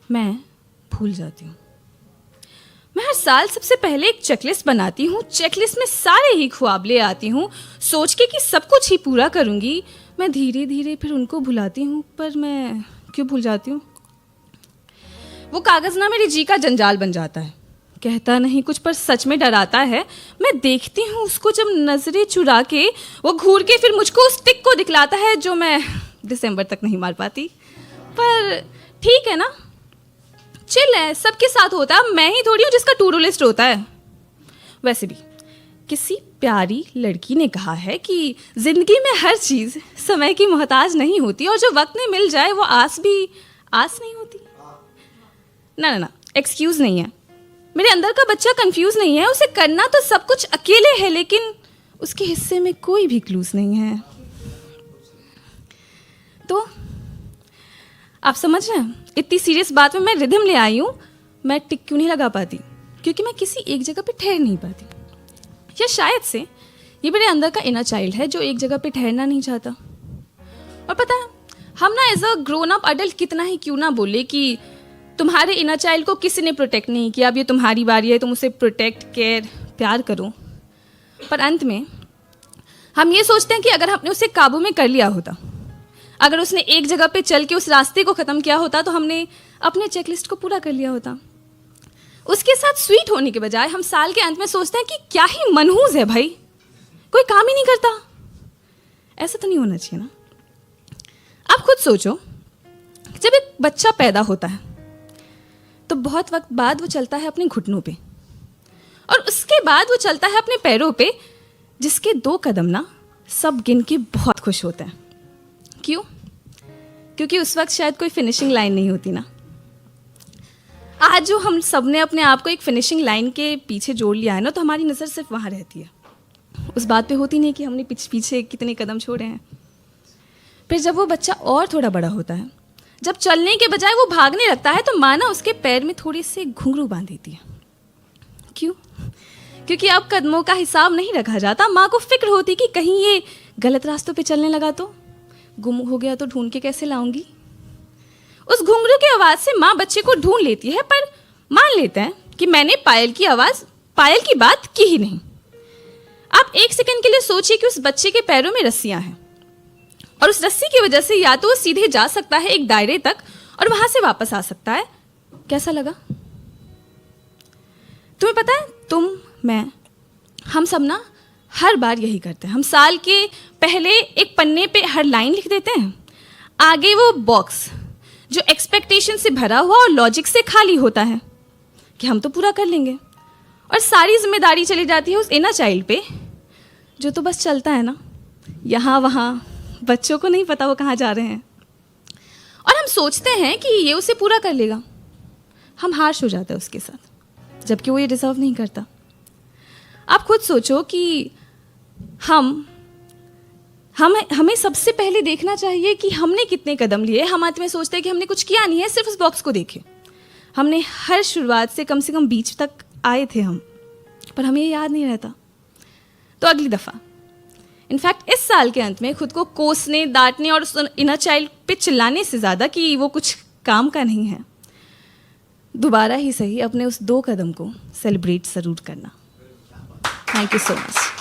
मैं भूल जाती हूँ। मैं हर साल सबसे पहले एक चेकलिस्ट बनाती हूँ। चेकलिस्ट में सारे ही ख्वाब ले आती हूँ, सोच के कि सब कुछ ही पूरा करूँगी। मैं धीरे धीरे फिर उनको भुलाती हूँ, पर मैं क्यों भूल जाती हूँ? वो कागज़ ना मेरी जी का जंजाल बन जाता है। कहता नहीं कुछ पर सच में डराता है। मैं देखती हूँ उसको जब नज़रें चुरा के, वो घूर के फिर मुझको उस टिक को दिखलाता है जो मैं दिसंबर तक नहीं मार पाती। पर ठीक है ना, चिल है, सबके साथ होता है। मैं ही थोड़ी हूँ जिसका टू डू लिस्ट होता है। वैसे भी किसी प्यारी लड़की ने कहा है कि ज़िंदगी में हर चीज़ समय की मोहताज नहीं होती, और जो वक्त में मिल जाए वो आस भी आस नहीं होती। ना, एक्सक्यूज़ नहीं है। मेरे अंदर का बच्चा कंफ्यूज नहीं है। उसे करना तो सब कुछ अकेले है, लेकिन उसके हिस्से में कोई भी क्लूज नहीं है। तो आप समझ रहे हैं, इतनी सीरियस बात में मैं रिदम ले आई हूँ। मैं टिक क्यों नहीं लगा पाती? क्योंकि मैं किसी एक जगह पे ठहर नहीं पाती। या शायद से ये मेरे अंदर का इनर चाइल्ड है जो एक जगह पे ठहरना नहीं चाहता। और पता है, हम ना as a grown up adult कितना ही क्यों ना बोले कि तुम्हारे इनर चाइल्ड को किसी ने प्रोटेक्ट नहीं किया, अब ये तुम्हारी बारी है, तुम उसे प्रोटेक्ट, केयर, प्यार करो। पर अंत में हम ये सोचते हैं कि अगर हमने उसे काबू में कर लिया होता, अगर उसने एक जगह पे चल के उस रास्ते को ख़त्म किया होता, तो हमने अपने चेकलिस्ट को पूरा कर लिया होता। उसके साथ स्वीट होने के बजाय हम साल के अंत में सोचते हैं कि क्या ही मनहूस है भाई, कोई काम ही नहीं करता। ऐसा तो नहीं होना चाहिए ना। आप खुद सोचो, जब एक बच्चा पैदा होता है तो बहुत वक्त बाद वो चलता है अपने घुटनों पे, और उसके बाद वो चलता है अपने पैरों पे, जिसके 2 कदम ना सब गिन के बहुत खुश होते हैं। क्यों? क्योंकि उस वक्त शायद कोई फिनिशिंग लाइन नहीं होती ना। आज जो हम सब ने अपने आप को एक फिनिशिंग लाइन के पीछे जोड़ लिया है ना, तो हमारी नज़र सिर्फ वहाँ रहती है, उस बात पे होती नहीं कि हमने पीछे कितने कदम छोड़े हैं। फिर जब वो बच्चा और थोड़ा बड़ा होता है, जब चलने के बजाय वो भागने लगता है, तो माँ ना उसके पैर में थोड़े से घुंघरू बांध देती है। क्यों? क्योंकि अब कदमों का हिसाब नहीं रखा जाता। माँ को फिक्र होती कि कहीं ये गलत रास्तों पे चलने लगा तो, गुम हो गया तो ढूंढ के कैसे लाऊंगी। उस घुंघरू की आवाज़ से माँ बच्चे को ढूंढ लेती है, पर मान लेते हैं कि मैंने पायल की बात की ही नहीं। आप एक सेकंड के लिए सोचिए कि उस बच्चे के पैरों में रस्सियाँ हैं, और उस रस्सी की वजह से या तो वो सीधे जा सकता है एक दायरे तक और वहां से वापस आ सकता है। कैसा लगा? तुम्हें पता है, तुम, मैं, हम सब ना हर बार यही करते हैं। हम साल के पहले एक पन्ने पे हर लाइन लिख देते हैं, आगे वो बॉक्स जो एक्सपेक्टेशन से भरा हुआ और लॉजिक से खाली होता है कि हम तो पूरा कर लेंगे, और सारी जिम्मेदारी चली जाती है उस इनर चाइल्ड पे जो तो बस चलता है ना यहाँ वहाँ। बच्चों को नहीं पता वो कहाँ जा रहे हैं, और हम सोचते हैं कि ये उसे पूरा कर लेगा। हम हार्श हो जाते हैं उसके साथ, जबकि वो ये डिज़र्व नहीं करता। आप खुद सोचो कि हमें सबसे पहले देखना चाहिए कि हमने कितने कदम लिए। हम आते में सोचते हैं कि हमने कुछ किया नहीं है, सिर्फ उस बॉक्स को देखे। हमने हर शुरुआत से कम बीच तक आए थे हम, पर हमें ये याद नहीं रहता। तो अगली दफ़ा, इनफैक्ट इस साल के अंत में खुद को कोसने, डांटने और उस इनर चाइल्ड पे चिल्लाने से ज़्यादा कि वो कुछ काम का नहीं है, दोबारा ही सही अपने उस 2 कदम को सेलिब्रेट ज़रूर करना। Thank you so much.